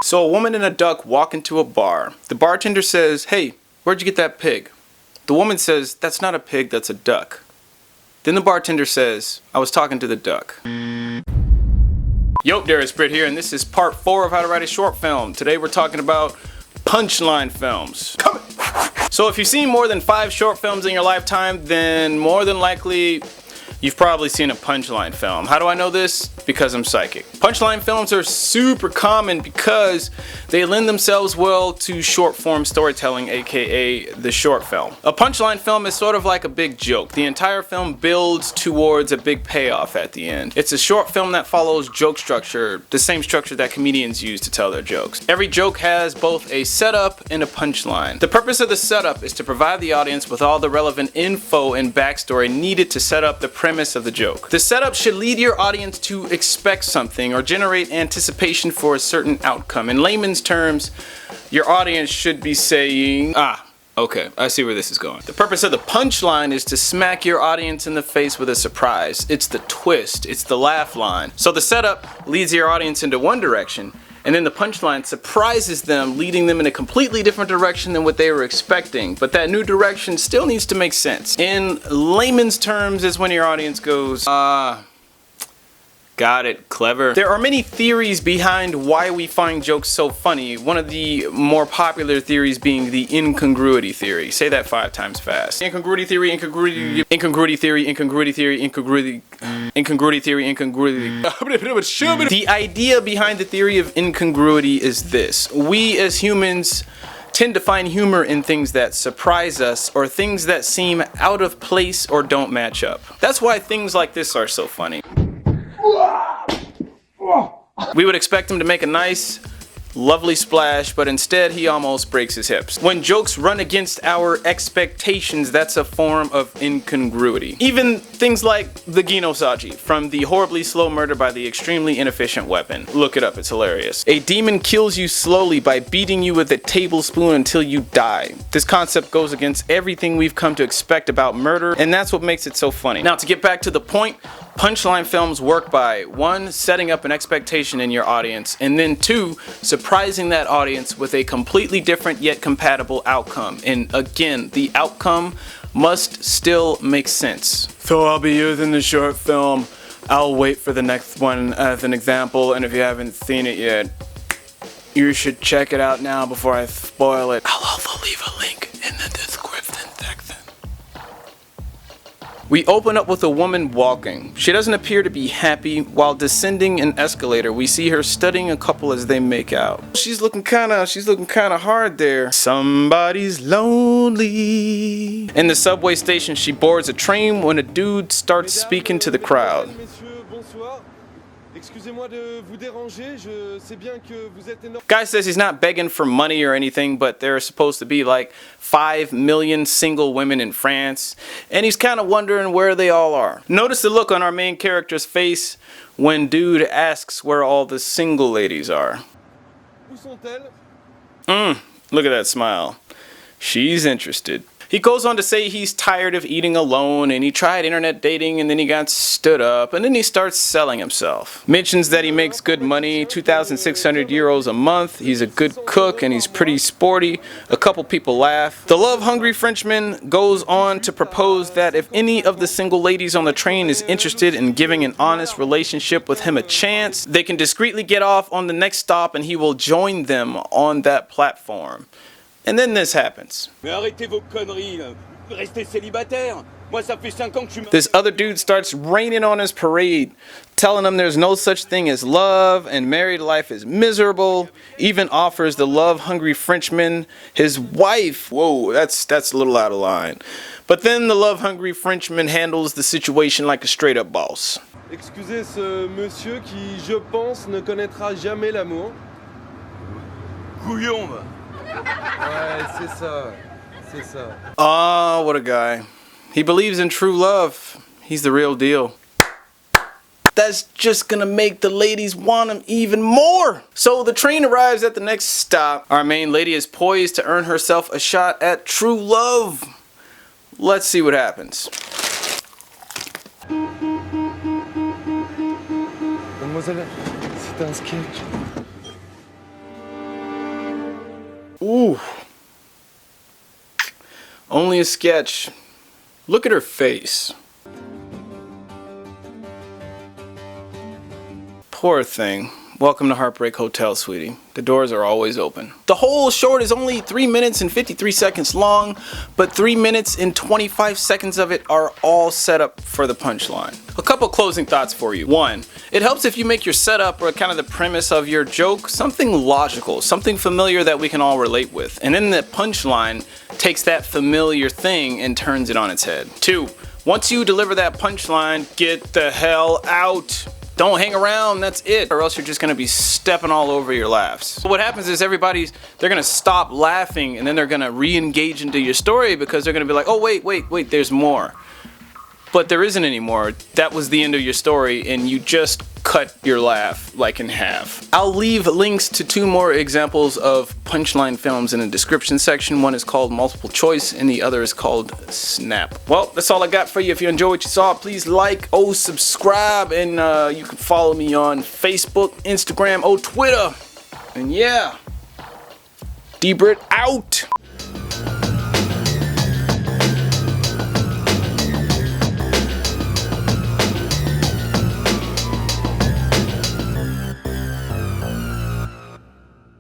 So a woman and a duck walk into a bar. The bartender says, "Hey, where'd you get that pig?" The woman says, "That's not a pig, that's a duck." Then the bartender says, "I was talking to the duck." Yo, Darious Britt here, and this is part 4 of how to write a short film. Today we're talking about punchline films. So if you've seen more than 5 short films in your lifetime, then more than likely you've probably seen a punchline film. How do I know this? Because I'm psychic. Punchline films are super common because they lend themselves well to short form storytelling, aka the short film. A punchline film is sort of like a big joke. The entire film builds towards a big payoff at the end. It's a short film that follows joke structure, the same structure that comedians use to tell their jokes. Every joke has both a setup and a punchline. The purpose of the setup is to provide the audience with all the relevant info and backstory needed to set up the premise of the joke. The setup should lead your audience to expect something or generate anticipation for a certain outcome. In layman's terms, your audience should be saying, okay, I see where this is going. The purpose of the punchline is to smack your audience in the face with a surprise. It's the twist, it's the laugh line. So the setup leads your audience into one direction, and then the punchline surprises them, leading them in a completely different direction than what they were expecting. But that new direction still needs to make sense. In layman's terms is when your audience goes, got it, clever. There are many theories behind why we find jokes so funny. One of the more popular theories being the incongruity theory. Say that 5 times fast. Incongruity theory, incongruity theory, incongruity theory, incongruity theory, incongruity. The idea behind the theory of incongruity is this. We as humans tend to find humor in things that surprise us or things that seem out of place or don't match up. That's why things like this are so funny. We would expect him to make a nice, lovely splash, but instead he almost breaks his hips. When jokes run against our expectations, that's a form of incongruity. Even things like the Ginosagi from the horribly slow murder by the extremely inefficient weapon. Look it up, it's hilarious. A demon kills you slowly by beating you with a tablespoon until you die. This concept goes against everything we've come to expect about murder, and that's what makes it so funny. Now, to get back to the point, punchline films work by 1, setting up an expectation in your audience, and then 2, surprising that audience with a completely different yet compatible outcome. And again, the outcome must still make sense. So I'll be using the short film. I'll wait for the next one as an example, and if you haven't seen it yet, you should check it out now before I spoil it. I'll also leave a link in the description section. We open up with a woman walking. She doesn't appear to be happy. While descending an escalator, we see her studying a couple as they make out. She's looking kinda hard there. Somebody's lonely. In the subway station, she boards a train when a dude starts speaking to the crowd. Guy says he's not begging for money or anything, but there are supposed to be like 5 million single women in France, and he's kind of wondering where they all are. Notice the look on our main character's face when dude asks where all the single ladies are. Look at that smile. She's interested. He goes on to say he's tired of eating alone, and he tried internet dating, and then he got stood up, and then he starts selling himself. Mentions that he makes good money, 2,600 euros a month, he's a good cook, and he's pretty sporty. A couple people laugh. The love-hungry Frenchman goes on to propose that if any of the single ladies on the train is interested in giving an honest relationship with him a chance, they can discreetly get off on the next stop, and he will join them on that platform. And then this happens. This other dude starts raining on his parade, telling him there's no such thing as love and married life is miserable, even offers the love-hungry Frenchman his wife. Whoa, that's a little out of line. But then the love-hungry Frenchman handles the situation like a straight-up boss. Excusez ce monsieur qui, je pense, ne connaîtra jamais l'amour. Couillon, va. Ouais, c'est ça. C'est ça. Oh, what a guy. He believes in true love. He's the real deal. That's just gonna make the ladies want him even more. So the train arrives at the next stop. Our main lady is poised to earn herself a shot at true love. Let's see what happens. Mademoiselle, c'est un sketch. Only a sketch. Look at her face. Poor thing. Welcome to Heartbreak Hotel, sweetie. The doors are always open. The whole short is only 3 minutes and 53 seconds long, but 3 minutes and 25 seconds of it are all set up for the punchline. A couple closing thoughts for you. One, it helps if you make your setup or kind of the premise of your joke something logical, something familiar that we can all relate with. And then the punchline takes that familiar thing and turns it on its head. Two, once you deliver that punchline, get the hell out. Don't hang around, that's it, or else you're just gonna be stepping all over your laughs. What happens is they're gonna stop laughing and then they're gonna re-engage into your story because they're gonna be like, oh wait, there's more. But there isn't any more. That was the end of your story and you just cut your laugh like in half. I'll leave links to 2 more examples of punchline films in the description section. One is called Multiple Choice and the other is called Snap. Well, that's all I got for you. If you enjoyed what you saw, please like, subscribe, and you can follow me on Facebook, Instagram, Twitter. And yeah, D-Britt out.